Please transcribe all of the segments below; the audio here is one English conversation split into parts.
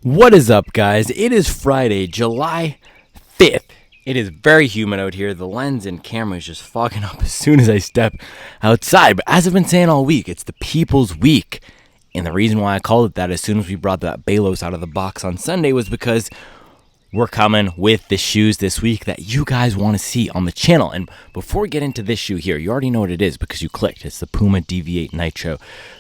What is up, guys? It is Friday, July 5th. It is very humid out here. The lens and camera is just fogging up as soon as I step outside. But as I've been saying all week, it's the People's Week. And the reason why I called it that as soon as we brought that Balos out of the box on Sunday was because we're coming with the shoes this week that you guys want to see on the channel. And before we get into this shoe here, you already know what it is because you clicked. It's the Puma Deviate Nitro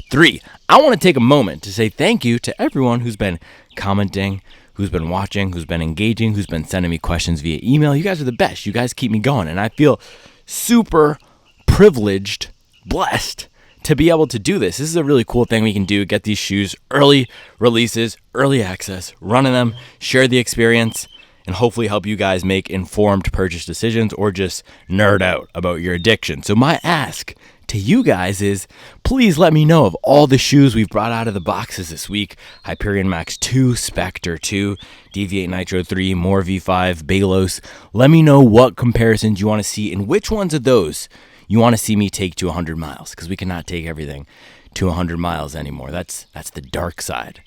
3. I want to take a moment to say thank you to everyone who's been commenting, who's been watching, who's been engaging, who's been sending me questions via email. You guys are the best. You guys keep me going. And I feel super privileged, blessed to be able to do this. This is a really cool thing we can do. Get these shoes, early releases, early access, running them, share the experience, and hopefully help you guys make informed purchase decisions or just nerd out about your addiction. So my ask to you guys is, please let me know of all the shoes we've brought out of the boxes this week. Hyperion Max 2, Specter 2, Deviate Nitro 3, more V5, Balos. Let me know what comparisons you want to see and which ones of those you want to see me take to 100 miles, because we cannot take everything to 100 miles anymore. That's the dark side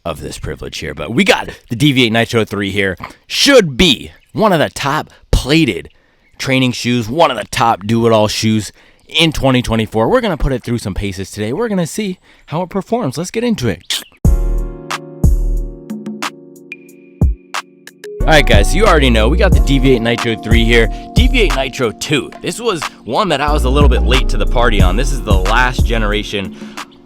of this privilege here. But we got the Deviate Nitro 3 here. Should be one of the top plated training shoes, one of the top do-it-all shoes in 2024. We're going to put it through some paces today. We're going to see how it performs. Let's get into it. Alright guys, so you already know, we got the Deviate Nitro 3 here, Deviate Nitro 2. This was one that I was a little bit late to the party on. This is the last generation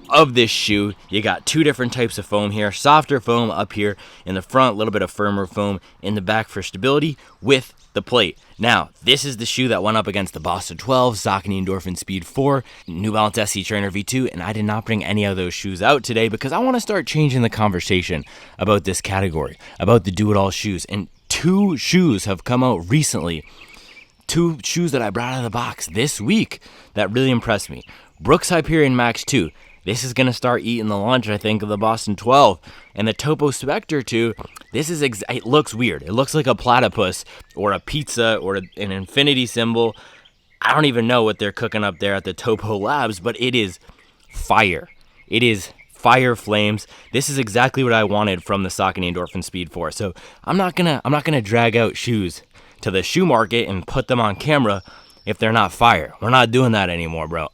of this shoe. You got two different types of foam here, softer foam up here in the front, a little bit of firmer foam in the back for stability with the plate. Now, this is the shoe that went up against the Boston 12, Saucony Endorphin Speed 4, New Balance SC Trainer V2, and I did not bring any of those shoes out today because I want to start changing the conversation about this category, about the do-it-all shoes. And two shoes have come out recently, two shoes that I brought out of the box this week that really impressed me. Brooks Hyperion Max 2. This is going to start eating the lunch, I think, of the Boston 12. And the Topo Specter 2, this is it looks weird. It looks like a platypus or a pizza or an infinity symbol. I don't even know what they're cooking up there at the Topo Labs, but it is fire. It is fire flames. This is exactly what I wanted from the Saucony Endorphin Speed 4. So I'm not gonna drag out shoes to the shoe market and put them on camera if they're not fire. We're not doing that anymore, bro.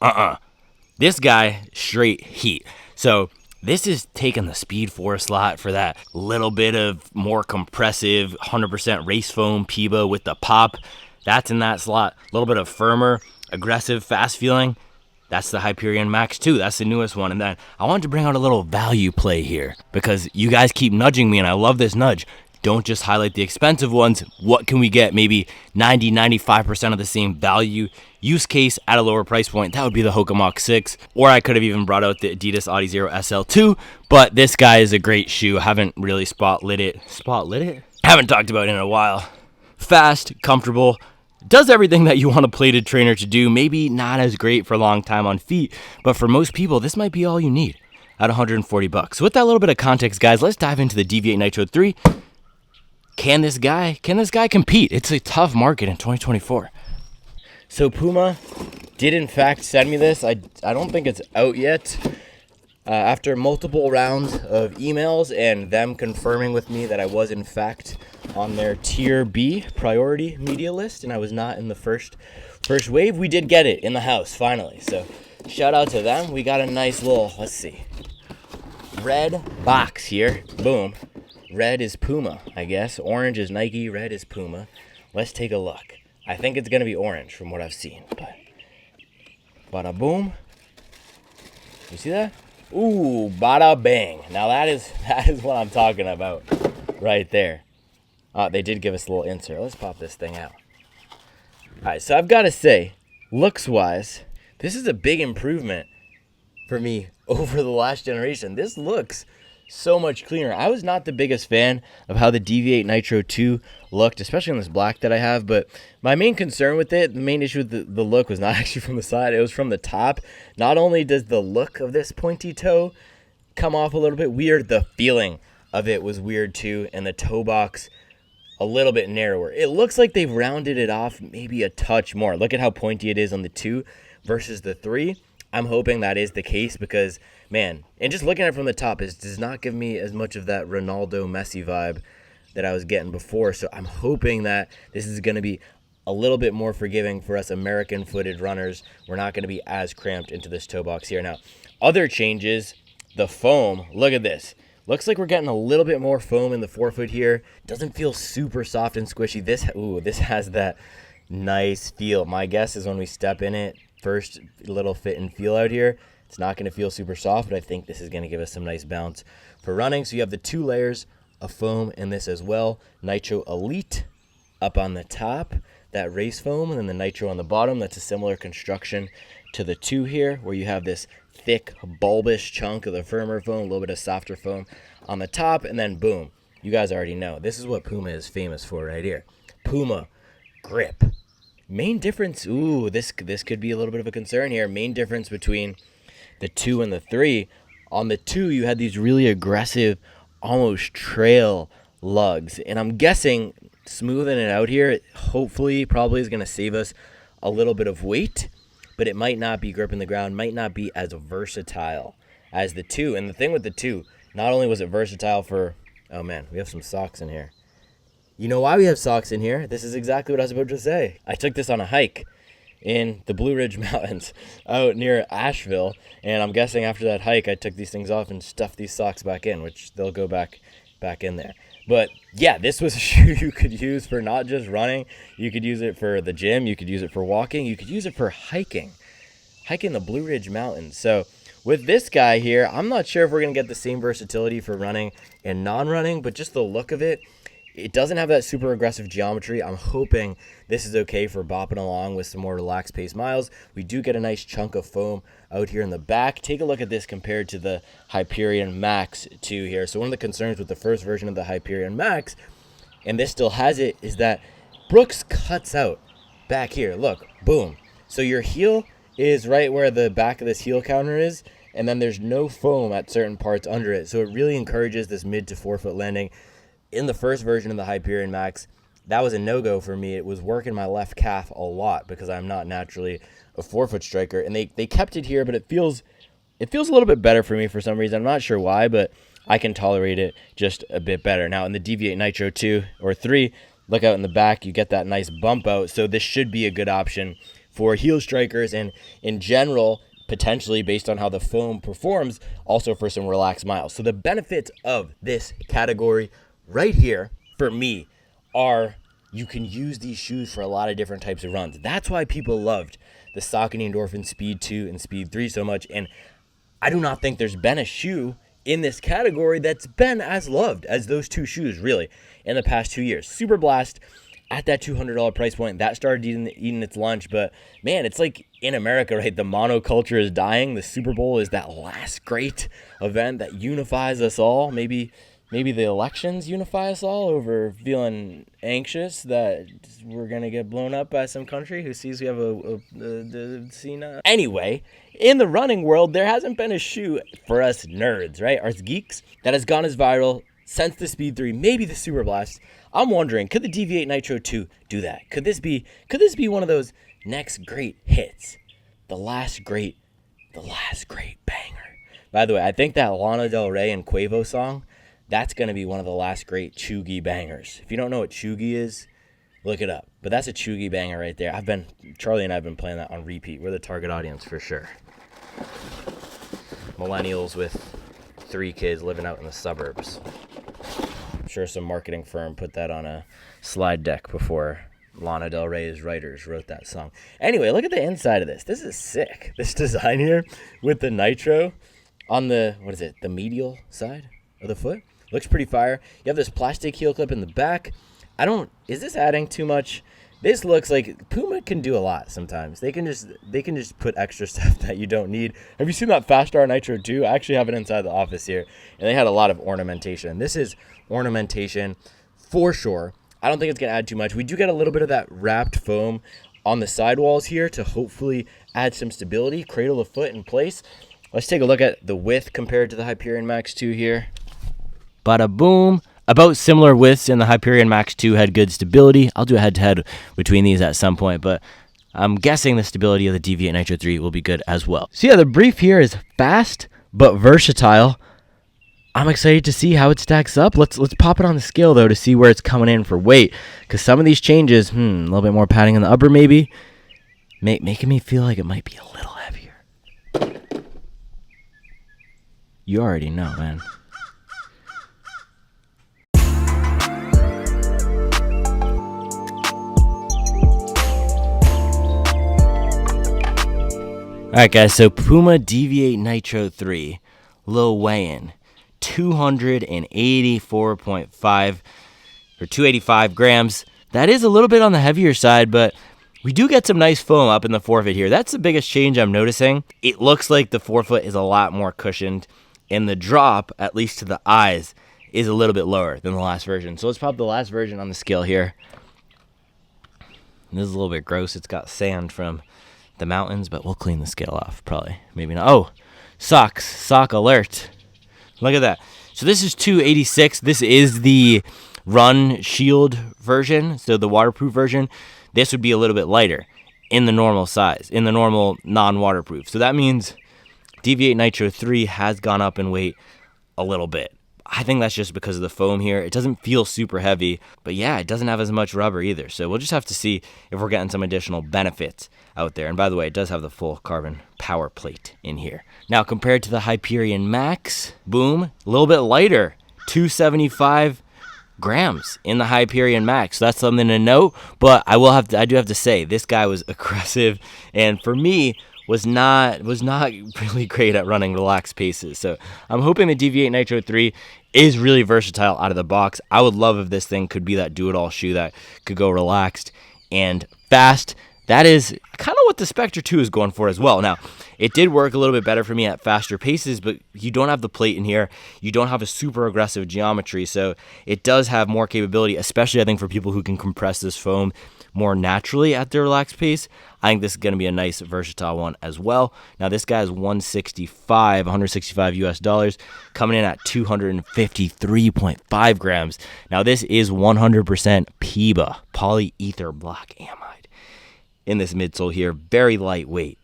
This guy, straight heat. So this is taking the Speed 4 slot for that little bit of more compressive 100% race foam Piba with the pop. That's in that slot. A little bit of firmer, aggressive, fast feeling. That's the Hyperion Max 2. That's the newest one. And then I wanted to bring out a little value play here because you guys keep nudging me and I love this nudge. Don't just highlight the expensive ones. What can we get? Maybe 90-95% of the same value use case at a lower price point. That would be the Hoka Mach 6. Or I could have even brought out the Adidas Adizero SL2. But this guy is a great shoe. Haven't really spotlit it? Haven't talked about it in a while. Fast, comfortable. Does everything that you want a plated trainer to do. Maybe not as great for a long time on feet. But for most people, this might be all you need at $140. So with that little bit of context, guys, let's dive into the Deviate Nitro 3. Can this guy compete? It's a tough market in 2024. So Puma did in fact send me this. I don't think it's out yet. After multiple rounds of emails and them confirming with me that I was in fact on their tier B priority media list and I was not in the first wave, we did get it in the house finally. So shout out to them. We got a nice little, let's see, red box here. Boom. Red is Puma, I guess. Orange is Nike, red is Puma. Let's take a look. I think it's going to be orange from what I've seen. But bada boom. You see that? Ooh, bada bang. Now that is what I'm talking about right there. They did give us a little insert. Let's pop this thing out. All right, so I've got to say, looks-wise, this is a big improvement for me over the last generation. This looks so much cleaner. I was not the biggest fan of how the Deviate Nitro 2 looked, especially on this black that I have, but my main concern with it, the main issue with the look was not actually from the side, it was from the top. Not only does the look of this pointy toe come off a little bit weird, the feeling of it was weird too, and the toe box a little bit narrower. It looks like they've rounded it off maybe a touch more. Look at how pointy it is on the 2 versus the 3. I'm hoping that is the case because man, and just looking at it from the top, it does not give me as much of that Ronaldo Messi vibe that I was getting before. So I'm hoping that this is going to be a little bit more forgiving for us American-footed runners. We're not going to be as cramped into this toe box here. Now, other changes, the foam, look at this. Looks like we're getting a little bit more foam in the forefoot here. Doesn't feel super soft and squishy. This has that nice feel. My guess is when we step in it, first little fit and feel out here, it's not going to feel super soft, but I think this is going to give us some nice bounce for running. So you have the 2 layers of foam in this as well. Nitro Elite up on the top, that race foam, and then the Nitro on the bottom. That's a similar construction to the 2 here, where you have this thick, bulbous chunk of the firmer foam, a little bit of softer foam on the top, and then boom. You guys already know. This is what Puma is famous for right here. Puma grip. Main difference, this could be a little bit of a concern here. Main difference between the 2 and the 3. On the 2, you had these really aggressive, almost trail lugs. And I'm guessing smoothing it out here, hopefully, probably is going to save us a little bit of weight, but it might not be gripping the ground, might not be as versatile as the 2. And the thing with the 2, not only was it versatile for, oh man, we have some socks in here. You know why we have socks in here? This is exactly what I was about to say. I took this on a hike in the Blue Ridge Mountains out near Asheville, and I'm guessing after that hike I took these things off and stuffed these socks back in, which they'll go back in there. But yeah, this was a shoe you could use for not just running. You could use it for the gym, you could use it for walking, you could use it for hiking the Blue Ridge Mountains. So with this guy here, I'm not sure if we're going to get the same versatility for running and non-running, but just the look of it, it doesn't have that super aggressive geometry. I'm hoping this is okay for bopping along with some more relaxed pace miles. We do get a nice chunk of foam out here in the back. Take a look at this compared to the Hyperion Max 2 here. So one of the concerns with the first version of the Hyperion Max, and this still has it, is that Brooks cuts out back here. Look, boom. So your heel is right where the back of this heel counter is, and then there's no foam at certain parts under it. So it really encourages this mid to forefoot landing. In the first version of the Hyperion Max, that was a no-go for me. It was working my left calf a lot because I'm not naturally a forefoot striker. And they kept it here, but it feels a little bit better for me for some reason. I'm not sure why, but I can tolerate it just a bit better. Now, in the Deviate Nitro 2 or 3, look out in the back, you get that nice bump out. So this should be a good option for heel strikers and in general, potentially based on how the foam performs, also for some relaxed miles. So the benefits of this category right here, for me, are you can use these shoes for a lot of different types of runs. That's why people loved the Saucony Endorphin Speed 2 and Speed 3 so much, and I do not think there's been a shoe in this category that's been as loved as those 2 shoes, really, in the past 2 years. Super Blast, at that $200 price point, that started eating its lunch, but man, it's like in America, right, the monoculture is dying. The Super Bowl is that last great event that unifies us all. Maybe the elections unify us all over feeling anxious that we're going to get blown up by some country who sees we have a Cena. Anyway, in the running world, there hasn't been a shoe for us nerds, right? Us geeks that has gone as viral since the Speed 3, maybe the Super Blast. I'm wondering, could the Deviate Nitro 2 do that? Could this be one of those next great hits? The last great banger. By the way, I think that Lana Del Rey and Quavo song, that's going to be one of the last great chuggy bangers. If you don't know what chuggy is, look it up. But that's a chuggy banger right there. Charlie and I have been playing that on repeat. We're the target audience for sure. Millennials with 3 kids living out in the suburbs. I'm sure some marketing firm put that on a slide deck before Lana Del Rey's writers wrote that song. Anyway, look at the inside of this. This is sick. This design here with the Nitro on the, the medial side of the foot. Looks pretty fire. You have this plastic heel clip in the back. Is this adding too much? This looks like Puma can do a lot sometimes. They can just put extra stuff that you don't need. Have you seen that Fast Star Nitro 2? I actually have it inside the office here, and they had a lot of ornamentation. This is ornamentation for sure. I don't think it's going to add too much. We do get a little bit of that wrapped foam on the sidewalls here to hopefully add some stability, cradle the foot in place. Let's take a look at the width compared to the Hyperion Max 2 here. Bada boom. About similar widths, and the Hyperion Max 2 had good stability. I'll do a head-to-head between these at some point, but I'm guessing the stability of the Deviate Nitro 3 will be good as well. So yeah, the brief here is fast, but versatile. I'm excited to see how it stacks up. Let's pop it on the scale, though, to see where it's coming in for weight. Because some of these changes, a little bit more padding in the upper maybe, making me feel like it might be a little heavier. You already know, man. Alright guys, so Puma Deviate Nitro 3, low weigh-in, 284.5 or 285 grams. That is a little bit on the heavier side, but we do get some nice foam up in the forefoot here. That's the biggest change I'm noticing. It looks like the forefoot is a lot more cushioned, and the drop, at least to the eyes, is a little bit lower than the last version. So let's pop the last version on the scale here. This is a little bit gross. It's got sand from the mountains, but we'll clean the scale off probably. Maybe not. Oh, sock alert. Look at that. So this is 286. This is the Run Shield version, so the waterproof version. This would be a little bit lighter in the normal size, in the normal non-waterproof. So that means Deviate Nitro 3 has gone up in weight a little bit. I think that's just because of the foam here. It doesn't feel super heavy, but yeah, it doesn't have as much rubber either. So we'll just have to see if we're getting some additional benefits out there. And by the way, it does have the full carbon power plate in here. Now, compared to the Hyperion Max, boom, a little bit lighter, 275 grams in the Hyperion Max. So that's something to note, but I do have to say, this guy was aggressive, and for me, was not really great at running relaxed paces. So I'm hoping the Deviate Nitro 3 is really versatile out of the box. I would love if this thing could be that do-it-all shoe that could go relaxed and fast. That is kind of what the Specter 2 is going for as well. Now, it did work a little bit better for me at faster paces, but you don't have the plate in here. You don't have a super aggressive geometry, so it does have more capability, especially I think for people who can compress this foam more naturally at their relaxed pace. I think this is going to be a nice versatile one as well. Now this guy is 165 US dollars, coming in at 253.5 grams. Now this is 100% PEBA, polyether black amide, in this midsole here. Very lightweight.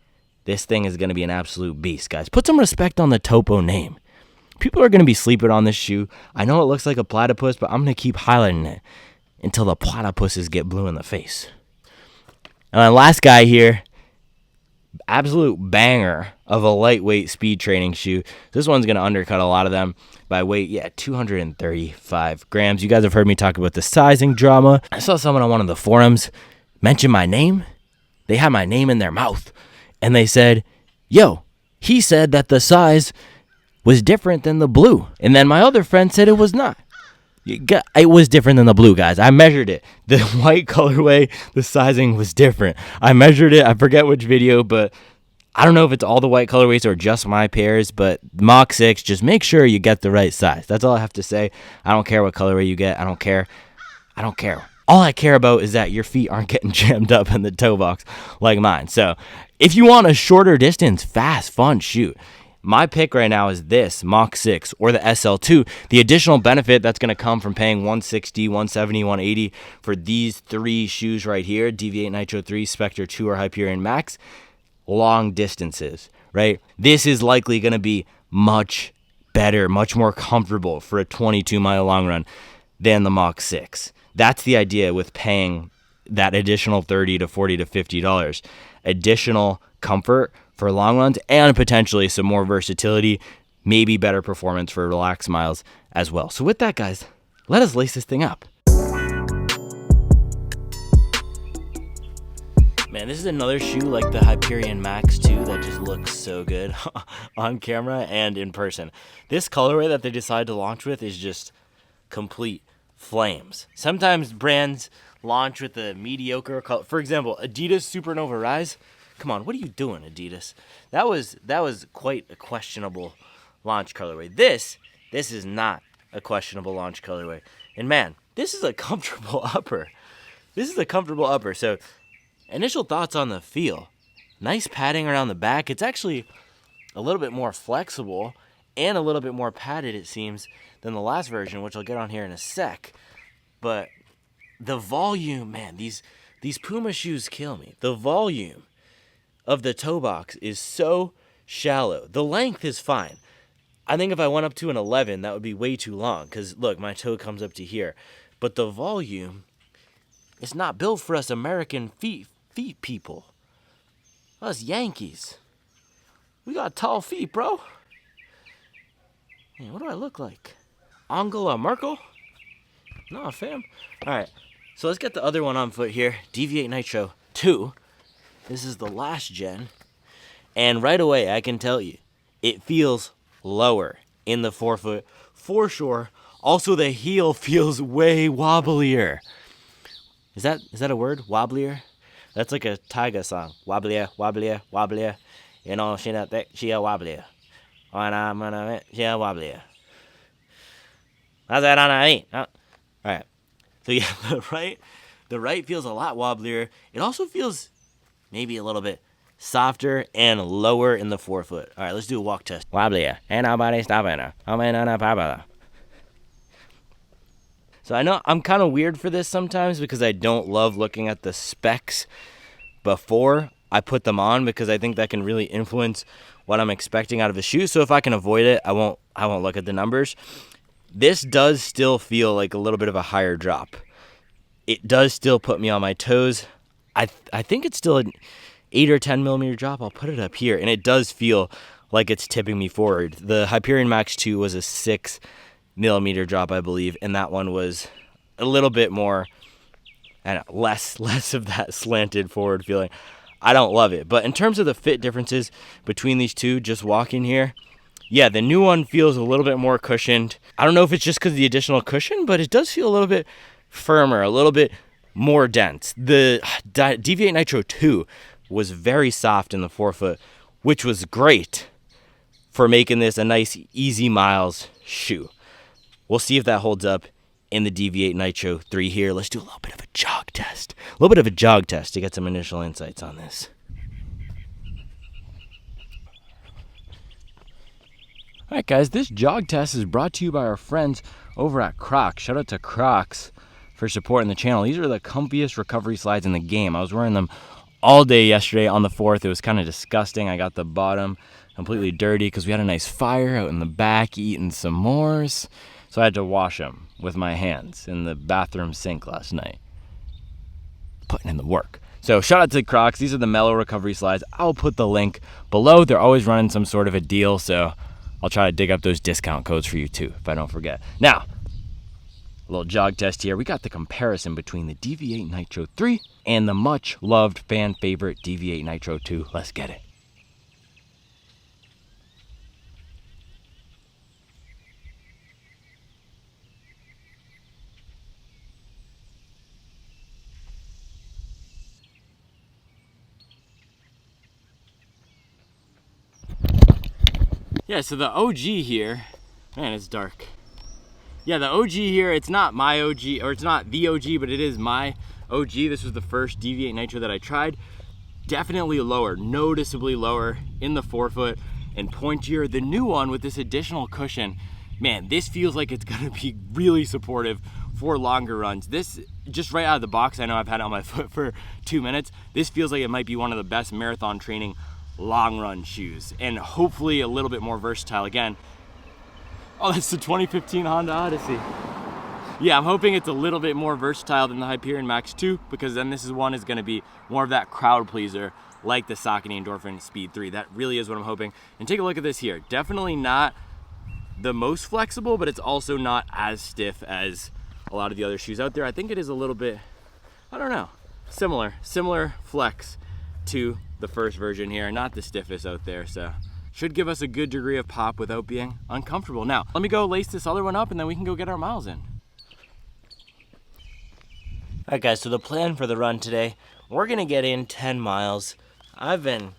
This thing is going to be an absolute beast, guys. Put some respect on the Topo name. People are going to be sleeping on this shoe. I know it looks like a platypus, but I'm going to keep highlighting it until the platypuses get blue in the face. And then last guy here, absolute banger of a lightweight speed training shoe. This one's going to undercut a lot of them by weight. Yeah, 235 grams. You guys have heard me talk about the sizing drama. I saw someone on one of the forums mention my name. They had my name in their mouth, and they said, yo, he said that the size was different than the blue. And then my other friend said it was not. It was different than the blue, guys. I measured it. The white colorway, the sizing was different. I measured it. I forget which video, but I don't know if it's all the white colorways or just my pairs, but Mach 6, just make sure you get the right size. That's all I have to say. I don't care what colorway you get. I don't care. All I care about is that your feet aren't getting jammed up in the toe box like mine. So if you want a shorter distance, fast, fun shoe, my pick right now is this Mach 6 or the SL2. The additional benefit that's going to come from paying $160, $170, $180 for these three shoes right here, Deviate Nitro 3, Specter 2, or Hyperion Max, long distances, right? This is likely going to be much better, much more comfortable for a 22-mile long run than the Mach 6. That's the idea with paying that additional $30 to $40 to $50. Additional comfort for long runs and potentially some more versatility, maybe better performance for relaxed miles as well. So with that, guys, let us lace this thing up. Man, this is another shoe like the Hyperion Max 2 that just looks so good on camera and in person. This colorway that they decided to launch with is just complete flames. Sometimes brands launch with a mediocre color. For example, Adidas Supernova Rise. Come on, what are you doing, Adidas? That was quite a questionable launch colorway. This is not a questionable launch colorway. And man, this is a comfortable upper. So initial thoughts on the feel. Nice padding around the back. It's actually a little bit more flexible and a little bit more padded, it seems, than the last version, which I'll get on here in a sec. But the volume, man, these Puma shoes kill me. The volume of the toe box is so shallow. The length is fine. I think if I went up to an 11, that would be way too long because, look, my toe comes up to here. But the volume is not built for us American feet people. Us Yankees. We got tall feet, bro. Man, what do I look like? Angela Merkel? No, fam. All right, so let's get the other one on foot here. Deviate Nitro 2. This is the last gen. And right away, I can tell you, it feels lower in the forefoot for sure. Also, the heel feels way wobblier. Is that a word? Wobblier? That's like a Tyga song. Wobblier, wobblier, wobblier. You know, she a wobblier. And I'm gonna she a wobblier. How's that on I? All right. So yeah, the right feels a lot wobblier. It also feels maybe a little bit softer and lower in the forefoot. All right, let's do a walk test. Wobblier. Ain't nobody stopping her. So I know I'm kind of weird for this sometimes because I don't love looking at the specs before I put them on because I think that can really influence what I'm expecting out of the shoe. So if I can avoid it, I won't look at the numbers. This does still feel like a little bit of a higher drop. It does still put me on my toes. I think it's still an 8 or 10 millimeter drop. I'll put it up here, and it does feel like it's tipping me forward. The Hyperion Max 2 was a 6 millimeter drop, I believe, and that one was a little bit more and less of that slanted forward feeling. I don't love it, but in terms of the fit differences between these two, just walking here, yeah, the new one feels a little bit more cushioned. I don't know if it's just because of the additional cushion, but it does feel a little bit firmer, a little bit more dense. The Deviate Nitro 2 was very soft in the forefoot, which was great for making this a nice, easy miles shoe. We'll see if that holds up in the Deviate Nitro 3 here. Let's do a little bit of a jog test. A little bit of a jog test to get some initial insights on this. All right, guys, this jog test is brought to you by our friends over at Crocs. Shout out to Crocs for supporting the channel. These are the comfiest recovery slides in the game. I was wearing them all day yesterday on the 4th. It was kind of disgusting. I got the bottom completely dirty because we had a nice fire out in the back eating s'mores. So I had to wash them with my hands in the bathroom sink last night. Putting in the work. So shout out to Crocs. These are the Mellow Recovery Slides. I'll put the link below. They're always running some sort of a deal, so I'll try to dig up those discount codes for you too, if I don't forget. Now, a little jog test here. We got the comparison between the Deviate Nitro 3 and the much-loved fan favorite Deviate Nitro 2. Let's get it. Yeah, so the OG here, man, it's dark. Yeah, the OG here, it's not my OG, or it's not the OG, but it is my OG. This was the first Deviate Nitro that I tried. Definitely lower, noticeably lower in the forefoot and pointier. The new one with this additional cushion, man, this feels like it's gonna be really supportive for longer runs. This, just right out of the box, I know I've had it on my foot for 2 minutes. This feels like it might be one of the best marathon training long run shoes, and hopefully a little bit more versatile. Again, oh, that's the 2015 Honda Odyssey. Yeah, I'm hoping it's a little bit more versatile than the Hyperion Max 2, because then this one is going to be more of that crowd pleaser like the Saucony Endorphin Speed 3. That really is what I'm hoping. And take a look at this here. Definitely not the most flexible, but it's also not as stiff as a lot of the other shoes out there. I think it is a little bit, I don't know, similar flex to the first version here, not the stiffest out there, so should give us a good degree of pop without being uncomfortable. Now, let me go lace this other one up and then we can go get our miles in. All right, guys, so the plan for the run today, we're gonna get in 10 miles. I've been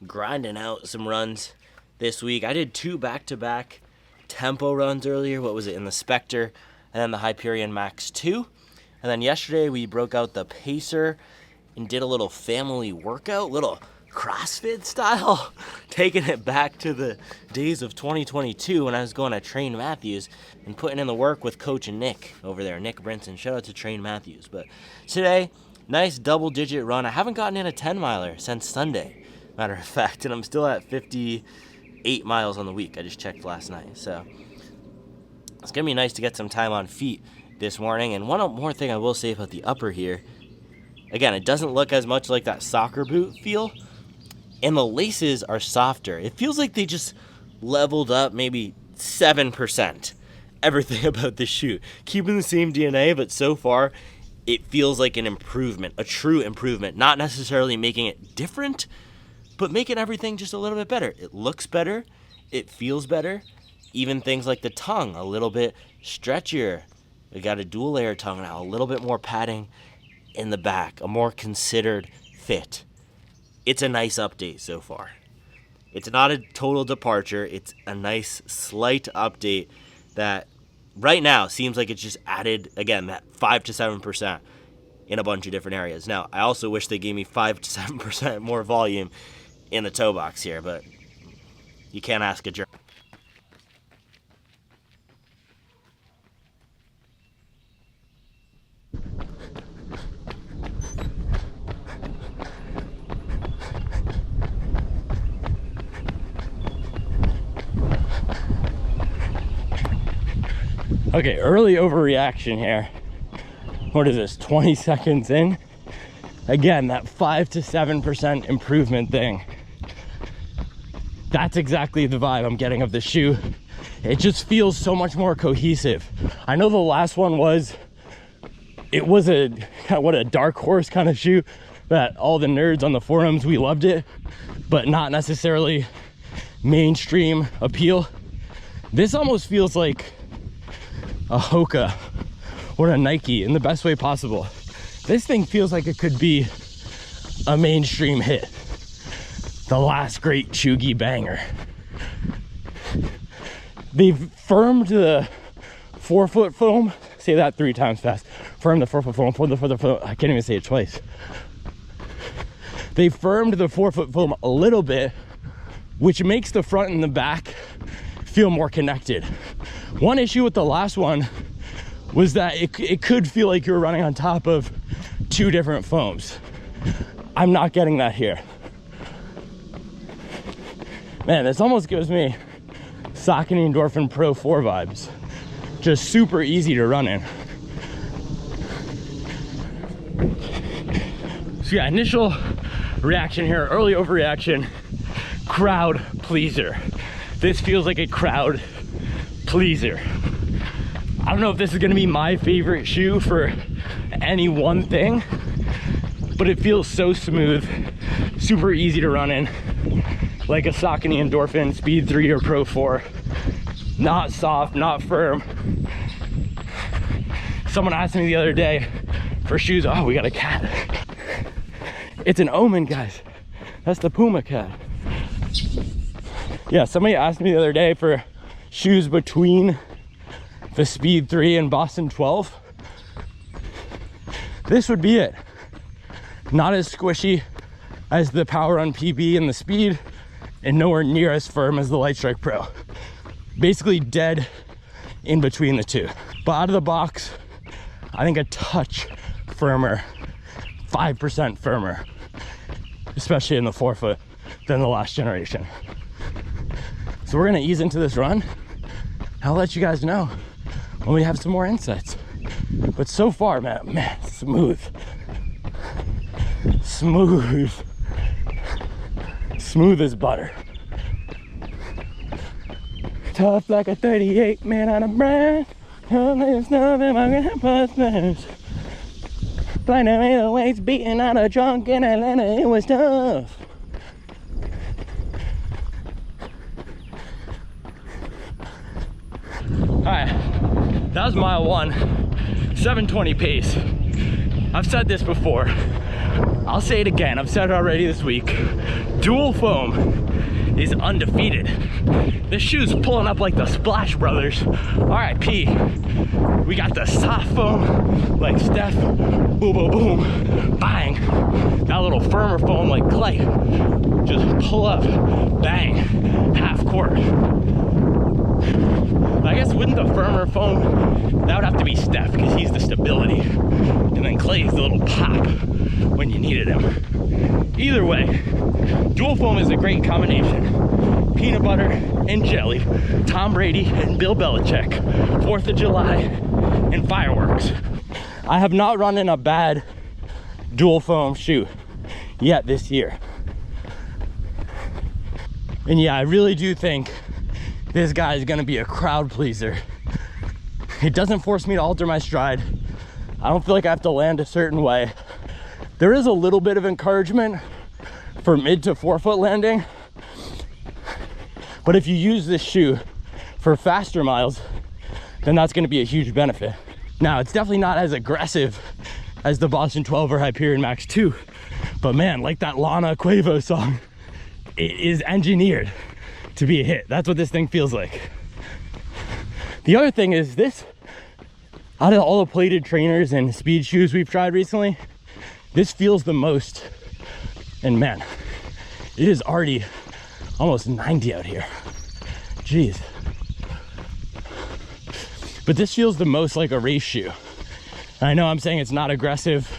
grinding out some runs this week. I did 2 back-to-back tempo runs earlier. What was it, in the Specter and then the Hyperion Max 2. And then yesterday we broke out the Pacer and did a little family workout, little CrossFit style, taking it back to the days of 2022 when I was going to Train Matthews and putting in the work with Coach and Nick over there, Nick Brinson. Shout out to Train Matthews. But today, nice double-digit run. I haven't gotten in a 10-miler since Sunday, matter of fact, and I'm still at 58 8 miles on the week. I just checked last night. So it's going to be nice to get some time on feet this morning. And one more thing I will say about the upper here. Again, it doesn't look as much like that soccer boot feel. And the laces are softer. It feels like they just leveled up maybe 7%. Everything about this shoe. Keeping the same DNA, but so far it feels like an improvement, a true improvement. Not necessarily making it different, but making everything just a little bit better. It looks better. It feels better. Even things like the tongue, a little bit stretchier. We got a dual layer tongue now, a little bit more padding in the back, a more considered fit. It's a nice update so far. It's not a total departure. It's a nice slight update that right now seems like it's just added, again, that 5 to 7% in a bunch of different areas. Now, I also wish they gave me 5 to 7% more volume in the toe box here, but you can't ask a jerk. Okay, early overreaction here. What is this, 20 seconds in? Again, that 5 to 7% improvement thing. That's exactly the vibe I'm getting of the shoe. It just feels so much more cohesive. I know the last one was a dark horse kind of shoe that all the nerds on the forums, we loved it, but not necessarily mainstream appeal. This almost feels like a Hoka or a Nike in the best way possible. This thing feels like it could be a mainstream hit. The last great chuggy banger. They've firmed the forefoot foam. Say that 3 times fast. Firm the forefoot foam, for the foot. I can't even say it twice. They firmed the forefoot foam a little bit, which makes the front and the back feel more connected. One issue with the last one was that it could feel like you're running on top of 2 different foams. I'm not getting that here. Man, this almost gives me Saucony Endorphin Pro 4 vibes. Just super easy to run in. So yeah, initial reaction here, early overreaction, crowd pleaser. This feels like a crowd pleaser. I don't know if this is gonna be my favorite shoe for any one thing, but it feels so smooth, super easy to run in, like a Saucony Endorphin Speed 3 or Pro 4. Not soft, not firm. Someone asked me the other day for shoes, oh, we got a cat. It's an Omen, guys. That's the Puma cat. Yeah, somebody asked me the other day for shoes between the Speed 3 and Boston 12. This would be it. Not as squishy as the Power Run PB and the Speed, and nowhere near as firm as the Lightstrike Pro. Basically dead in between the two. But out of the box, I think a touch firmer, 5% firmer, especially in the forefoot, than the last generation. So we're gonna ease into this run. I'll let you guys know when we have some more insights. But so far, man, smooth. Smooth. Smooth as butter. Tough like a 38, man on a brand. There's nothing my grandpa's. Blinding me the weights beating out a trunk in Atlanta, it was tough. Alright, that was mile 1, 7:20 pace. I've said this before, I'll say it again, I've said it already this week. Dual foam is undefeated. This shoe's pulling up like the Splash Brothers. RIP. We got the soft foam like Steph, boom, boom, boom, bang. That little firmer foam like Clay. Just pull up, bang, half court. I guess wouldn't the firmer foam, that would have to be Steph because he's the stability. and then Clay's the little pop when you needed him. Either way, dual foam is a great combination. Peanut butter and jelly, Tom Brady and Bill Belichick, 4th of July and fireworks. I have not run in a bad dual foam shoe yet this year. And yeah, I really do think this guy is gonna be a crowd pleaser. It doesn't force me to alter my stride. I don't feel like I have to land a certain way. There is a little bit of encouragement for mid to forefoot landing, but if you use this shoe for faster miles, then that's gonna be a huge benefit. Now, it's definitely not as aggressive as the Boston 12 or Hyperion Max 2, but man, like that Lana Quavo song, it is engineered to be a hit. That's what this thing feels like. The other thing is this, out of all the plated trainers and speed shoes we've tried recently, this feels the most, and man, it is already almost 90 out here. Jeez. But this feels the most like a race shoe. I know I'm saying it's not aggressive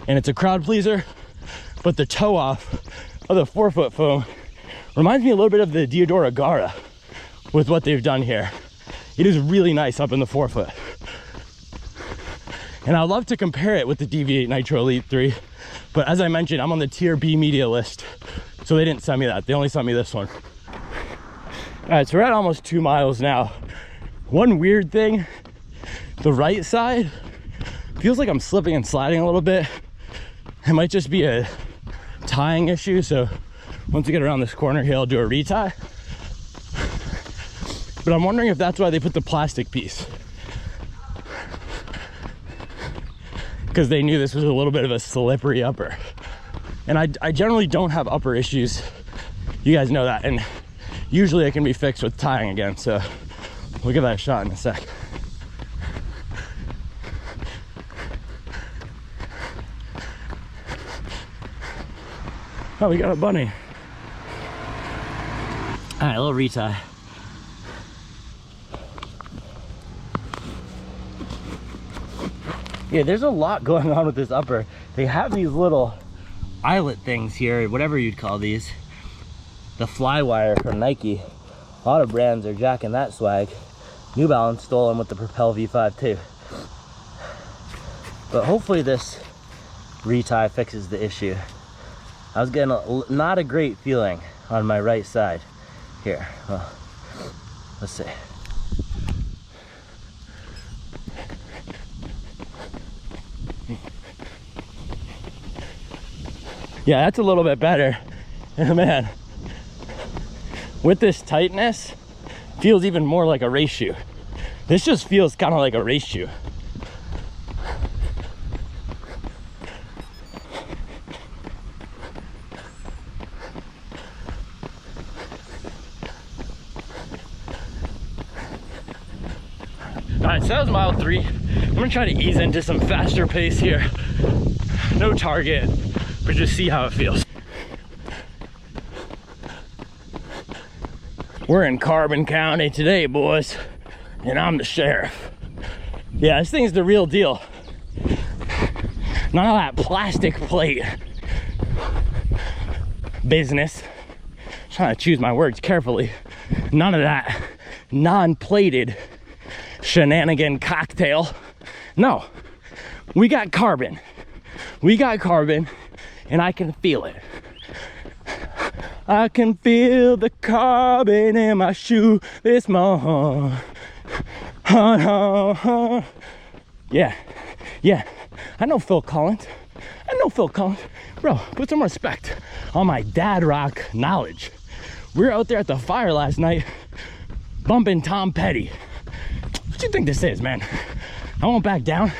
and it's a crowd pleaser, but the toe off of the forefoot foam reminds me a little bit of the Diodora Gara with what they've done here. It is really nice up in the forefoot. And I'd love to compare it with the Deviate Nitro Elite 3, but as I mentioned, I'm on the tier B media list, so they didn't send me that. They only sent me this one. All right, so we're at almost 2 miles now. One weird thing, the right side feels like I'm slipping and sliding a little bit. It might just be a tying issue, so once we get around this corner here, I'll do a retie. But I'm wondering if that's why they put the plastic piece, because they knew this was a little bit of a slippery upper. And I generally don't have upper issues. You guys know that. And usually it can be fixed with tying again. So we'll give that a shot in a sec. Oh, we got a bunny. All right, a little retie. Yeah, there's a lot going on with this upper. They have these little eyelet things here, whatever you'd call these. The fly wire from Nike. A lot of brands are jacking that swag. New Balance stole them with the Propel V5 too. But hopefully this retie fixes the issue. I was getting not a great feeling on my right side here. Well, let's see. Yeah, that's a little bit better. And man, with this tightness, feels even more like a race shoe. This just feels kind of like a race shoe. All right, so that was mile 3. I'm gonna try to ease into some faster pace here. No target, but just see how it feels. We're in Carbon County today, boys, and I'm the sheriff. Yeah, this thing's the real deal. None of that plastic plate business. I'm trying to choose my words carefully. None of that non-plated shenanigan cocktail. No, we got carbon. We got carbon, and I can feel it. I can feel the carbon in my shoe this morning. Yeah, yeah. I know Phil Collins. Bro, put some respect on my dad rock knowledge. We were out there at the fire last night bumping Tom Petty. What you think this is, man? I won't back down.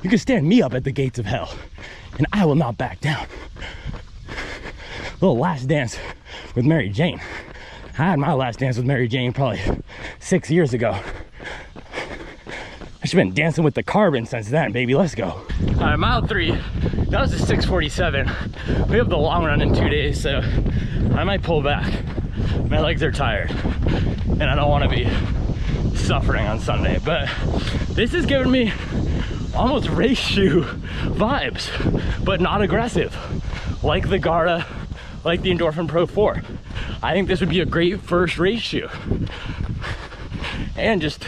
You can stand me up at the gates of hell, and I will not back down. Little last dance with Mary Jane. I had my last dance with Mary Jane probably 6 years ago. I've been dancing with the carbon since then, baby. Let's go. All right, mile 3. That was a 6:47. We have the long run in 2 days, so I might pull back. My legs are tired, and I don't want to be suffering on Sunday. But this is giving me almost race shoe vibes, but not aggressive, like the Garda, like the Endorphin Pro 4. I think this would be a great first race shoe, and just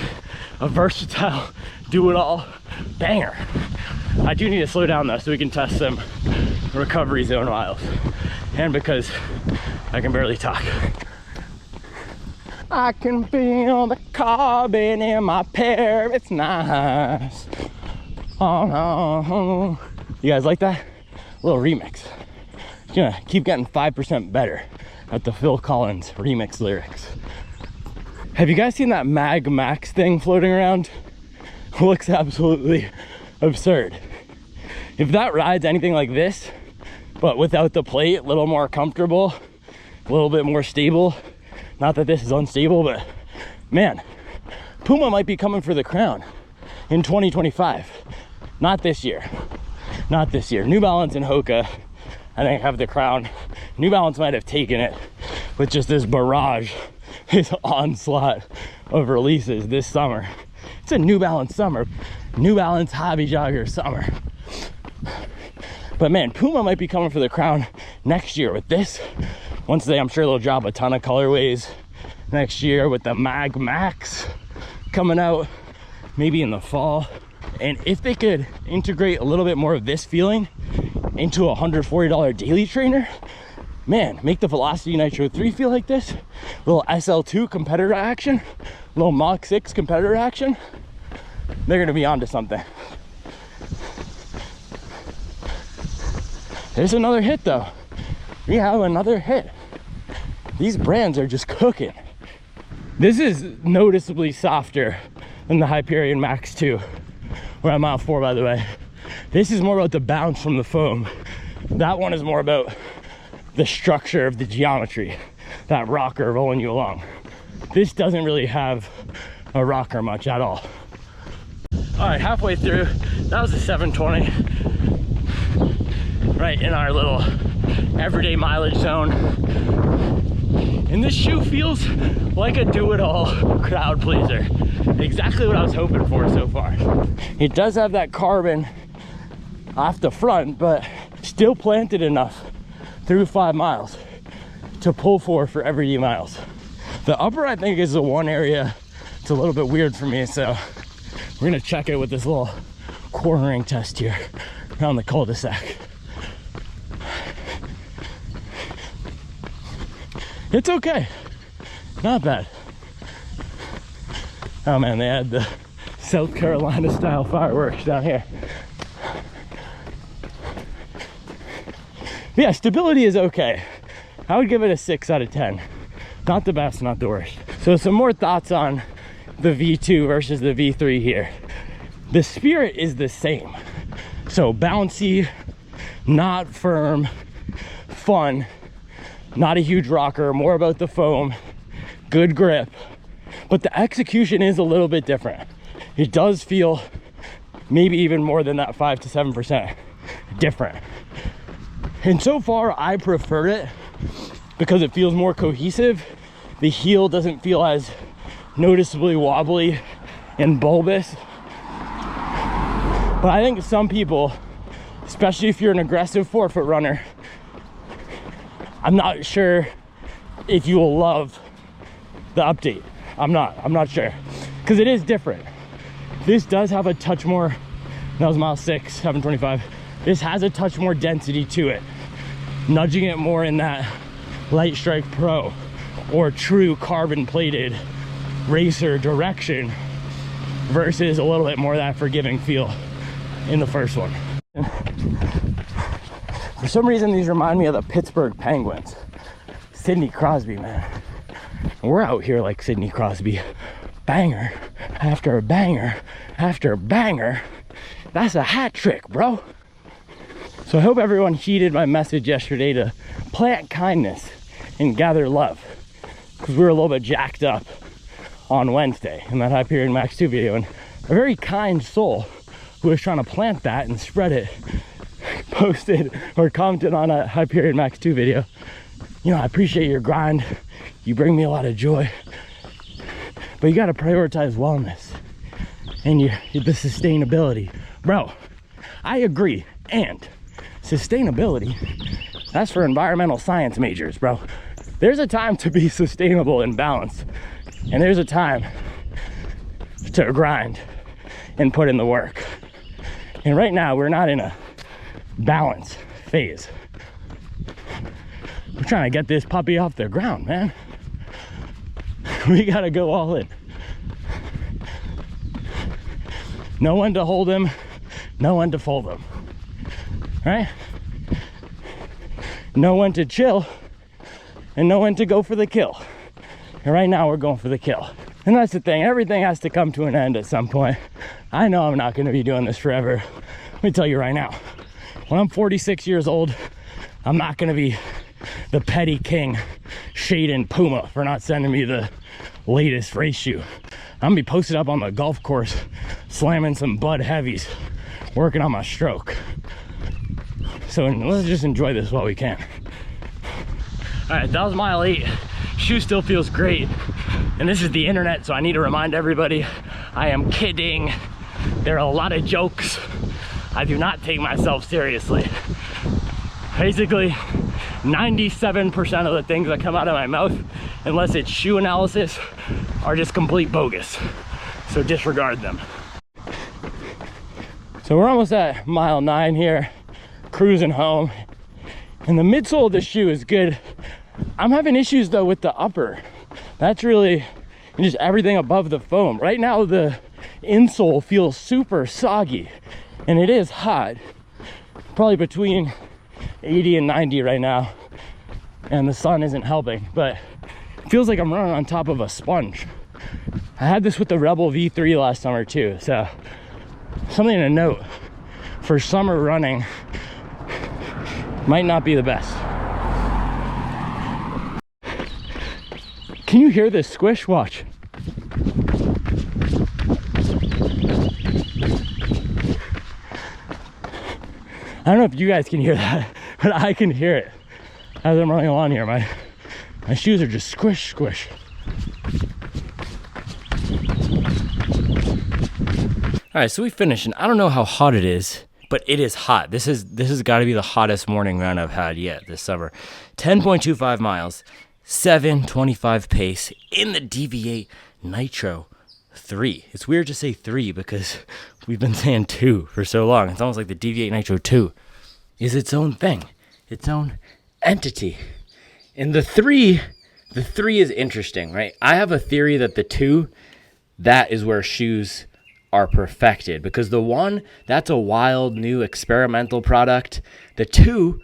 a versatile, do-it-all banger. I do need to slow down though, so we can test some recovery zone miles, and because I can barely talk. I can feel the carbon in my pair, it's nice. Oh no. You guys like that? A little remix. It's gonna keep getting 5% better at the Phil Collins remix lyrics. Have you guys seen that Mag Max thing floating around? Looks absolutely absurd. If that rides anything like this, but without the plate, a little more comfortable, a little bit more stable. Not that this is unstable, but man, Puma might be coming for the crown in 2025. Not this year. Not this year. New Balance and Hoka, I think, have the crown. New Balance might have taken it with just this barrage, this onslaught of releases this summer. It's a New Balance summer. New Balance hobby jogger summer. But man, Puma might be coming for the crown next year with this. Once I'm sure they'll drop a ton of colorways next year with the Mag Max coming out maybe in the fall. And if they could integrate a little bit more of this feeling into a $140 daily trainer, man, make the Velocity Nitro 3 feel like this. A little SL2 competitor action, a little Mach 6 competitor action. They're gonna be onto something. There's another hit though. We have another hit. These brands are just cooking. This is noticeably softer than the Hyperion Max 2. We're at mile 4, by the way. This is more about the bounce from the foam. That one is more about the structure of the geometry, that rocker rolling you along. This doesn't really have a rocker much at all. All right, halfway through, that was a 720. Right in our little everyday mileage zone. And this shoe feels like a do-it-all crowd pleaser. Exactly what I was hoping for so far. It does have that carbon off the front, but still planted enough through 5 miles to pull for everyday miles. The upper, I think, is the one area it's a little bit weird for me, so we're gonna check it with this little cornering test here around the cul-de-sac. It's okay, not bad. Oh man, they had the South Carolina style fireworks down here. But yeah, stability is okay. I would give it a 6 out of 10. Not the best, not the worst. So some more thoughts on the V2 versus the V3 here. The spirit is the same. So bouncy, not firm, fun, not a huge rocker, more about the foam, good grip, but the execution is a little bit different. It does feel maybe even more than that 5 to 7% different. And so far I prefer it because it feels more cohesive. The heel doesn't feel as noticeably wobbly and bulbous. But I think some people, especially if you're an aggressive forefoot runner, I'm not sure if you will love the update. I'm not sure, because it is different. This does have a touch more, that was mile 6, 725. This has a touch more density to it, nudging it more in that Light Strike Pro or true carbon plated racer direction versus a little bit more of that forgiving feel in the first one. For some reason, these remind me of the Pittsburgh Penguins. Sidney Crosby, man. We're out here like Sidney Crosby. Banger after banger after banger. That's a hat trick, bro. So I hope everyone heeded my message yesterday to plant kindness and gather love, because we were a little bit jacked up on Wednesday in that Hyperion Max 2 video, and a very kind soul who was trying to plant that and spread it posted or commented on a Hyperion Max 2 video. You know, I appreciate your grind. You bring me a lot of joy, but you got to prioritize wellness and the sustainability Bro, I agree. And sustainability, that's for environmental science majors, bro. There's a time to be sustainable and balanced, and there's a time to grind and put in the work. And right now, we're not in a balance phase. We're trying to get this puppy off the ground, man. We gotta go all in. No one to hold him, no one to fold him, right? No one to chill, and no one to go for the kill. And right now we're going for the kill. And that's the thing, everything has to come to an end at some point. I know I'm not gonna be doing this forever. Let me tell you right now, when I'm 46 years old, I'm not gonna be the petty king shading Puma for not sending me the latest race shoe. I'm gonna be posted up on the golf course, slamming some Bud Heavies, working on my stroke. So let's just enjoy this while we can. All right, that was mile 8. Shoe still feels great. And this is the internet, so I need to remind everybody, I am kidding. There are a lot of jokes. I do not take myself seriously. Basically, 97% of the things that come out of my mouth, unless it's shoe analysis, are just complete bogus. So disregard them. So we're almost at mile 9 here, cruising home. And the midsole of the shoe is good. I'm having issues though with the upper. That's really just everything above the foam. Right now the insole feels super soggy, and it is hot. Probably between 80 and 90 right now, and the sun isn't helping, but it feels like I'm running on top of a sponge. I had this with the Rebel V3 last summer too, so something to note for summer running, might not be the best. Can you hear this squish? Watch. I don't know if you guys can hear that, but I can hear it as I'm running along here. My shoes are just squish, squish. All right, so we finished, and I don't know how hot it is, but it is hot. This has got to be the hottest morning run I've had yet this summer. 10.25 miles, 7:25 pace in the Deviate Nitro 3. It's weird to say 3 because we've been saying 2 for so long. It's almost like the Deviate Nitro 2 is its own thing, its own entity. And the 3 is interesting, right? I have a theory that the 2, that is where shoes are perfected, because the 1, that's a wild new experimental product. The 2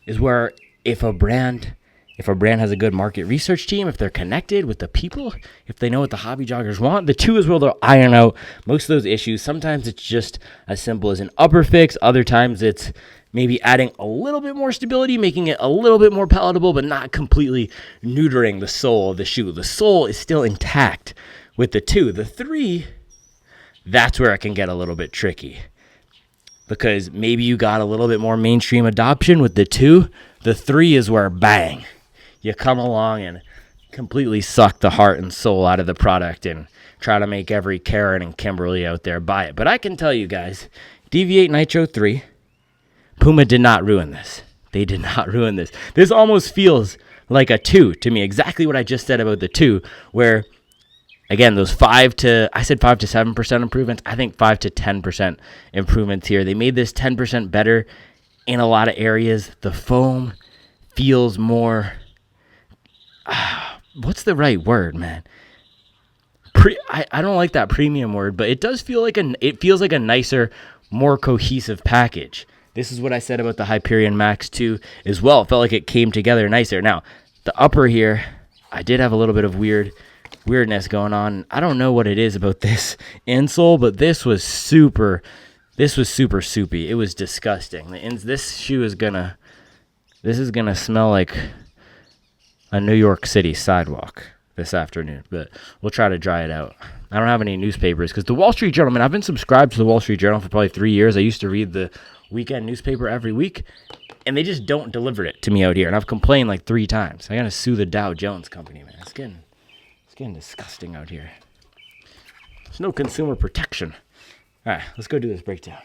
is where if a brand has a good market research team, if they're connected with the people, if they know what the hobby joggers want, the 2 is where they'll iron out most of those issues. Sometimes it's just as simple as an upper fix. Other times it's maybe adding a little bit more stability, making it a little bit more palatable, but not completely neutering the sole of the shoe. The sole is still intact with the 2. The 3, that's where it can get a little bit tricky, because maybe you got a little bit more mainstream adoption with the 2. The 3 is where, bang, you come along and completely suck the heart and soul out of the product and try to make every Karen and Kimberly out there buy it. But I can tell you guys, Deviate Nitro 3, Puma did not ruin this. They did not ruin this. This almost feels like a 2 to me, exactly what I just said about the 2, where, again, those 5 to 7% improvements, I think 5 to 10% improvements here. They made this 10% better in a lot of areas. The foam feels more, what's the right word, man? I don't like that premium word, but it does feel like it feels like a nicer, more cohesive package. This is what I said about the Hyperion Max 2 as well. It felt like it came together nicer. Now, the upper here, I did have a little bit of weirdness going on. I don't know what it is about this insole, but this was super soupy. It was disgusting. This shoe is gonna smell like a New York City sidewalk this afternoon, but we'll try to dry it out. I don't have any newspapers because the Wall Street Journal, man, I've been subscribed to the Wall Street Journal for probably 3 years. I used to read the weekend newspaper every week, and they just don't deliver it to me out here, and I've complained like 3 times. I gotta sue the Dow Jones company, man. It's getting disgusting out here. There's no consumer protection. All right, let's go do this breakdown.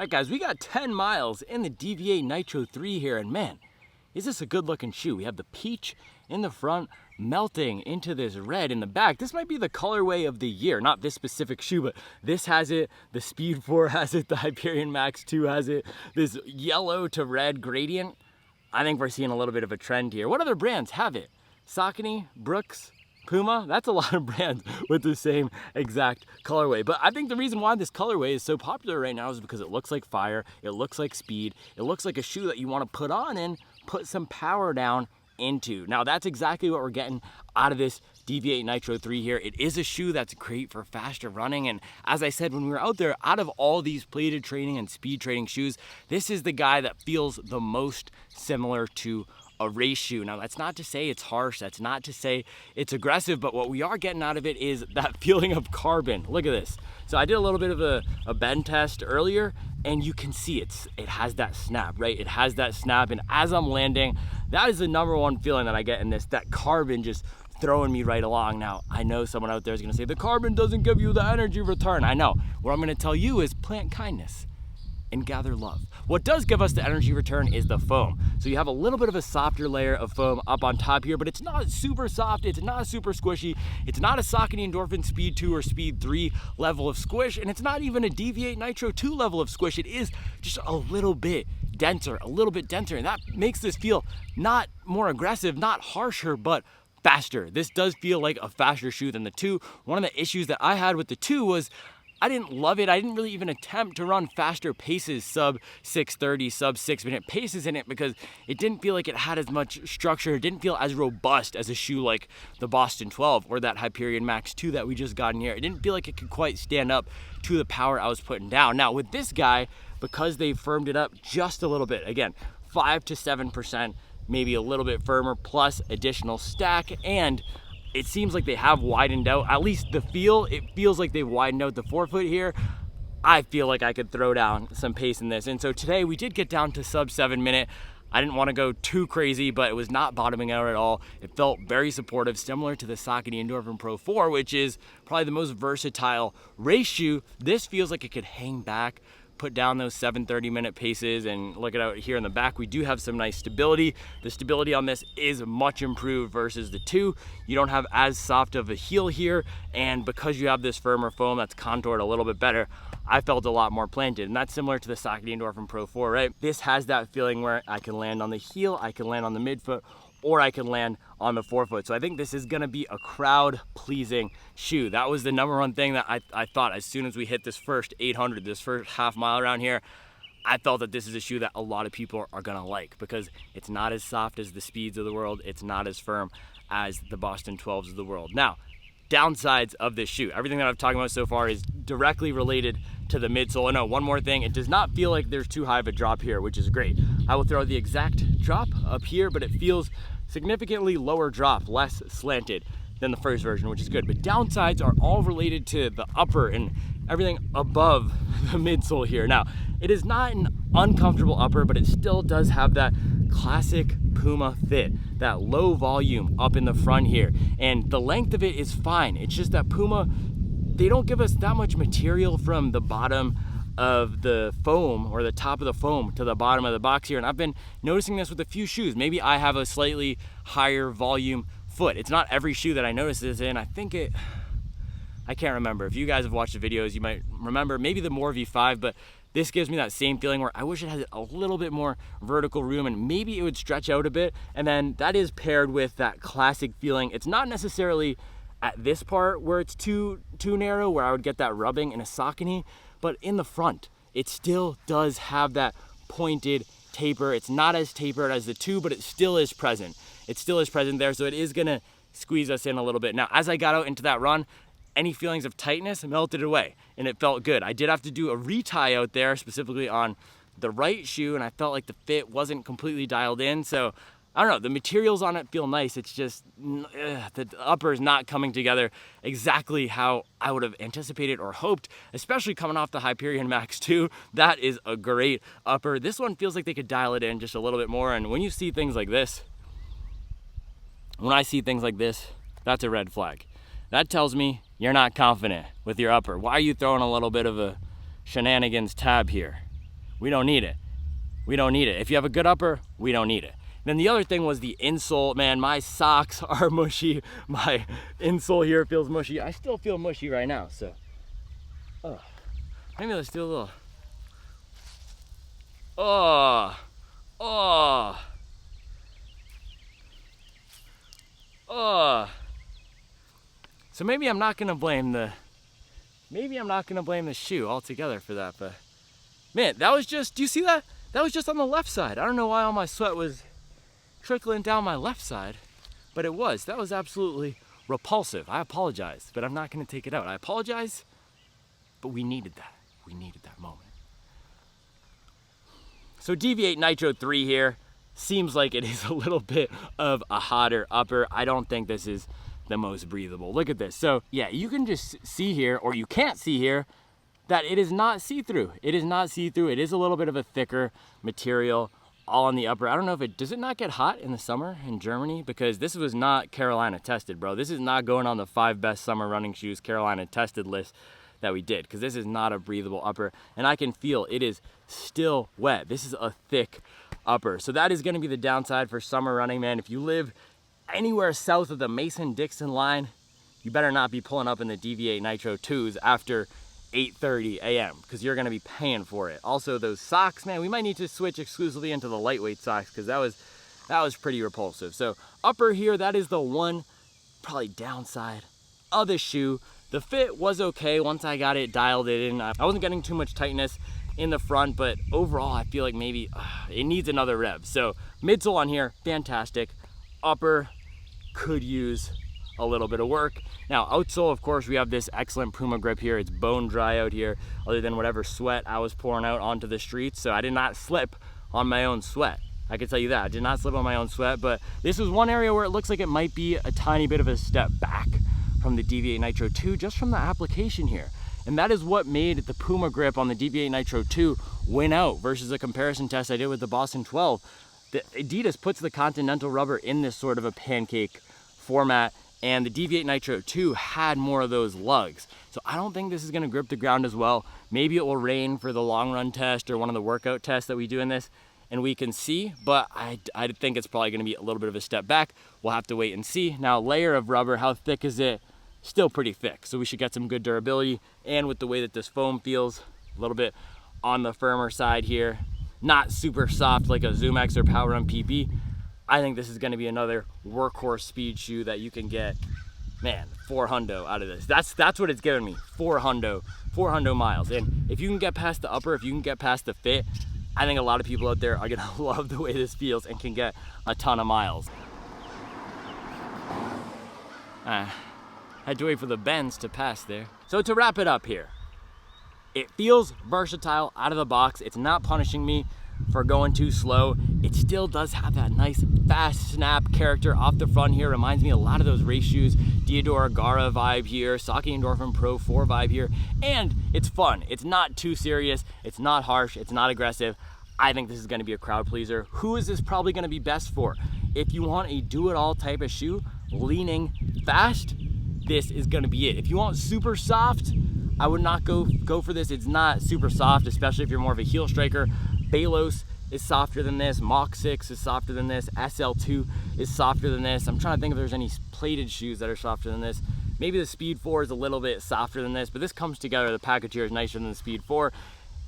All right, guys, we got 10 miles in the Deviate Nitro 3 here, and man, is this a good looking shoe. We have the peach in the front melting into this red in the back. This might be the colorway of the year, not this specific shoe, but this has it, the Speed 4 has it, the Hyperion Max 2 has it, this yellow to red gradient. I think we're seeing a little bit of a trend here. What other brands have it? Saucony, Brooks, Puma, that's a lot of brands with the same exact colorway. But I think the reason why this colorway is so popular right now is because it looks like fire, it looks like speed, it looks like a shoe that you want to put on and put some power down into. Now that's exactly what we're getting out of this Deviate Nitro 3 here. It is a shoe that's great for faster running, and as I said when we were out there, out of all these plated training and speed training shoes, this is the guy that feels the most similar to a race shoe. Now that's not to say it's harsh, that's not to say it's aggressive, but what we are getting out of it is that feeling of carbon. Look at this. So I did a little bit of a bend test earlier, and you can see it has that snap, right? It has that snap, and as I'm landing, that is the number one feeling that I get in this, that carbon just throwing me right along. Now, I know someone out there is gonna say, the carbon doesn't give you the energy return. I know. What I'm gonna tell you is plant kindness and gather love. What does give us the energy return is the foam. So you have a little bit of a softer layer of foam up on top here, but it's not super soft, it's not super squishy, it's not a Saucony Endorphin Speed 2 or Speed 3 level of squish, and it's not even a Deviate Nitro 2 level of squish. It is just a little bit denser, and that makes this feel not more aggressive, not harsher, but faster. This does feel like a faster shoe than the 2. One of the issues that I had with the 2 was I didn't love it. I didn't really even attempt to run faster paces, sub 6:30, sub 6-minute paces in it, because it didn't feel like it had as much structure. It didn't feel as robust as a shoe like the Boston 12 or that Hyperion Max 2 that we just got in here. It didn't feel like it could quite stand up to the power I was putting down. Now with this guy, because they firmed it up just a little bit, again, 5 to 7%, maybe a little bit firmer, plus additional stack, and it seems like they have widened out, at least the feel, it feels like they've widened out the forefoot here. I feel like I could throw down some pace in this. And so today we did get down to sub 7-minute. I didn't want to go too crazy, but it was not bottoming out at all. It felt very supportive, similar to the Saucony Endorphin Pro 4, which is probably the most versatile race shoe. This feels like it could hang back, put down those 7:30-minute paces, and look at out here in the back, we do have some nice stability. The stability on this is much improved versus the 2. You don't have as soft of a heel here, and because you have this firmer foam that's contoured a little bit better, I felt a lot more planted, and that's similar to the Saucony Endorphin Pro 4, right? This has that feeling where I can land on the heel, I can land on the midfoot, or I can land on the forefoot. So I think this is gonna be a crowd-pleasing shoe. That was the number one thing that I thought as soon as we hit this first 800, this first half mile around here. I felt that this is a shoe that a lot of people are gonna like, because it's not as soft as the Speeds of the world, it's not as firm as the Boston 12s of the world. Now, downsides of this shoe. Everything that I've talked about so far is directly related to the midsole. And no, one more thing, it does not feel like there's too high of a drop here, which is great. I will throw the exact drop up here, but it feels significantly lower drop, less slanted than the first version, which is good. But downsides are all related to the upper and everything above the midsole here. Now, it is not an uncomfortable upper, but it still does have that classic Puma fit, that low volume up in the front here. And the length of it is fine. It's just that Puma, they don't give us that much material from the bottom of the foam or the top of the foam to the bottom of the box here. And I've been noticing this with a few shoes. Maybe I have a slightly higher volume foot. It's not every shoe that I notice this in. I can't remember. If you guys have watched the videos, you might remember maybe the More V5, but this gives me that same feeling where I wish it had a little bit more vertical room and maybe it would stretch out a bit. And then that is paired with that classic feeling. It's not necessarily at this part where it's too narrow, where I would get that rubbing in a Saucony, but in the front, it still does have that pointed taper. It's not as tapered as the 2, but it still is present. It still is present there, so it is gonna squeeze us in a little bit. Now, as I got out into that run, any feelings of tightness melted away, and it felt good. I did have to do a retie out there, specifically on the right shoe, and I felt like the fit wasn't completely dialed in, so I don't know, the materials on it feel nice. It's just, the upper is not coming together exactly how I would have anticipated or hoped, especially coming off the Hyperion Max 2. That is a great upper. This one feels like they could dial it in just a little bit more, and when you see things like this, when I see things like this, that's a red flag. That tells me you're not confident with your upper. Why are you throwing a little bit of a shenanigans tab here? We don't need it. We don't need it. If you have a good upper, we don't need it. Then the other thing was the insole. Man, my socks are mushy. My insole here feels mushy. I still feel mushy right now, so. Maybe let's do a little. So maybe I'm not gonna blame the shoe altogether for that, but man, that was just, do you see that? That was just on the left side. I don't know why all my sweat was trickling down my left side, but it was. That was absolutely repulsive. I apologize, but I'm not gonna take it out. I apologize, but we needed that. We needed that moment. So Deviate Nitro 3 here seems like it is a little bit of a hotter upper. I don't think this is the most breathable. Look at this. So yeah, you can just see here, or you can't see here, that it is not see-through. It is not see-through. It is a little bit of a thicker material all on the upper. I don't know if it, does it not get hot in the summer in Germany? Because this was not Carolina tested, bro. This is not going on the 5 best summer running shoes Carolina tested list that we did, because this is not a breathable upper, and I can feel it is still wet. This is a thick upper. So that is gonna be the downside for summer running, man. If you live anywhere south of the Mason-Dixon line, you better not be pulling up in the Deviate Nitro 2s after 8:30 a.m. because you're gonna be paying for it. Also, those socks, man, we might need to switch exclusively into the lightweight socks because that was pretty repulsive. So upper here, that is the one probably downside of the shoe. The fit was okay once I got it dialed in. I wasn't getting too much tightness in the front, but overall I feel like maybe it needs another rev. So midsole on here, fantastic. Upper could use a little bit of work. Now outsole, of course, we have this excellent Puma grip here. It's bone dry out here, other than whatever sweat I was pouring out onto the streets. So I did not slip on my own sweat. I can tell you that. I did not slip on my own sweat, but this was one area where it looks like it might be a tiny bit of a step back from the Deviate Nitro 2, just from the application here. And that is what made the Puma grip on the Deviate Nitro 2 win out versus a comparison test I did with the Boston 12. The Adidas puts the Continental rubber in this sort of a pancake format, and the Deviate Nitro 2 had more of those lugs. So I don't think this is gonna grip the ground as well. Maybe it will rain for the long run test or one of the workout tests that we do in this, and we can see, but I think it's probably gonna be a little bit of a step back. We'll have to wait and see. Now, layer of rubber, how thick is it? Still pretty thick, so we should get some good durability. And with the way that this foam feels, a little bit on the firmer side here, not super soft like a Zoom X or Power Run PP. I think this is gonna be another workhorse speed shoe that you can get, man, 400 out of this. That's what it's giving me, 400 miles. And if you can get past the upper, if you can get past the fit, I think a lot of people out there are gonna love the way this feels and can get a ton of miles. Had to wait for the bends to pass there. So to wrap it up here, it feels versatile out of the box. It's not punishing me for going too slow. It still does have that nice fast snap character off the front here. Reminds me a lot of those race shoes, Diodora Gara vibe here, Saucony Endorphin Pro 4 vibe here. And it's fun. It's not too serious. It's not harsh. It's not aggressive. I think this is gonna be a crowd pleaser. Who is this probably gonna be best for? If you want a do-it-all type of shoe, leaning fast, this is gonna be it. If you want super soft, I would not go for this. It's not super soft, especially if you're more of a heel striker. Balos is softer than this. Mach 6 is softer than this. SL2 is softer than this. I'm trying to think if there's any plated shoes that are softer than this. Maybe the Speed 4 is a little bit softer than this, but this comes together. The package here is nicer than the Speed 4.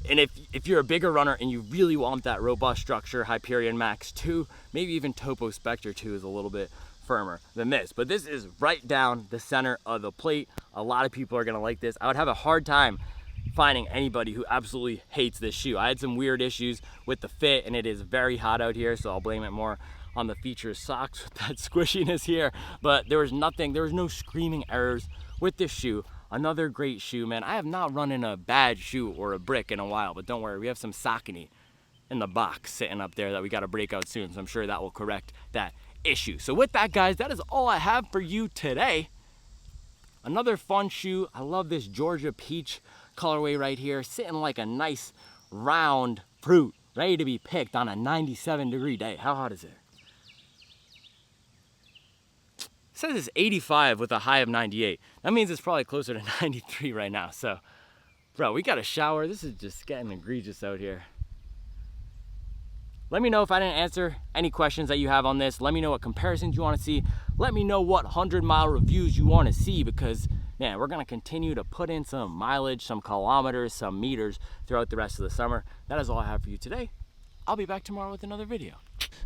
And if you're a bigger runner and you really want that robust structure, Hyperion Max 2, maybe even Topo Specter 2 is a little bit firmer than this, but this is right down the center of the plate. A lot of people are gonna like this. I would have a hard time finding anybody who absolutely hates this shoe. I had some weird issues with the fit, and it is very hot out here, so I'll blame it more on the features socks with that squishiness here, but there was no screaming errors with this shoe. Another great shoe, man. I have not run in a bad shoe or a brick in a while, but don't worry, we have some Saucony in the box sitting up there that we gotta break out soon, so I'm sure that will correct that issue. So with that, guys, that is all I have for you today. Another fun shoe. I love this Georgia peach colorway right here, sitting like a nice round fruit ready to be picked on a 97-degree day. How hot is it? It says it's 85 with a high of 98. That means it's probably closer to 93 right now. So bro, we got a shower. This is just getting egregious out here. Let me know if I didn't answer any questions that you have on this. Let me know what comparisons you want to see. Let me know what 100-mile reviews you want to see, because man, we're going to continue to put in some mileage, some kilometers, some meters throughout the rest of the summer. That is all I have for you today. I'll be back tomorrow with another video.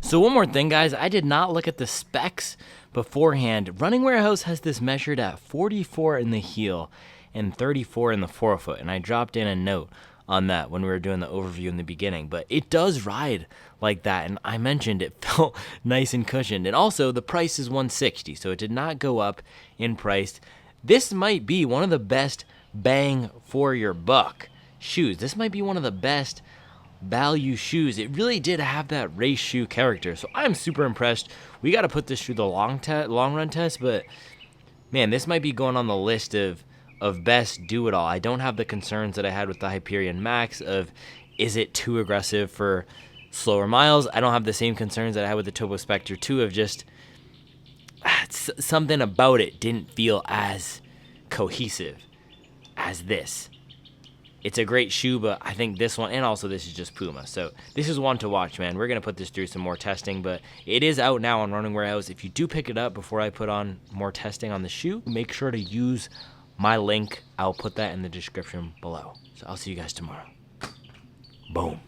So one more thing, guys, I did not look at the specs beforehand. Running Warehouse has this measured at 44 in the heel and 34 in the forefoot, and I dropped in a note on that when we were doing the overview in the beginning, but it does ride like that, and I mentioned it felt nice and cushioned. And also the price is $160, so it did not go up in price. This might be one of the best bang for your buck shoes. This might be one of the best value shoes. It really did have that race shoe character, so I'm super impressed. We got to put this through the long run test, but man, this might be going on the list of best do it all. I don't have the concerns that I had with the Hyperion Max of, is it too aggressive for slower miles? I don't have the same concerns that I had with the Topo Specter 2 of just something about it didn't feel as cohesive as this. It's a great shoe, but I think this one, and also this is just Puma. So this is one to watch, man. We're going to put this through some more testing, but it is out now on Running Warehouse. If you do pick it up before I put on more testing on the shoe, make sure to use my link. I'll put that in the description below. So I'll see you guys tomorrow. Boom.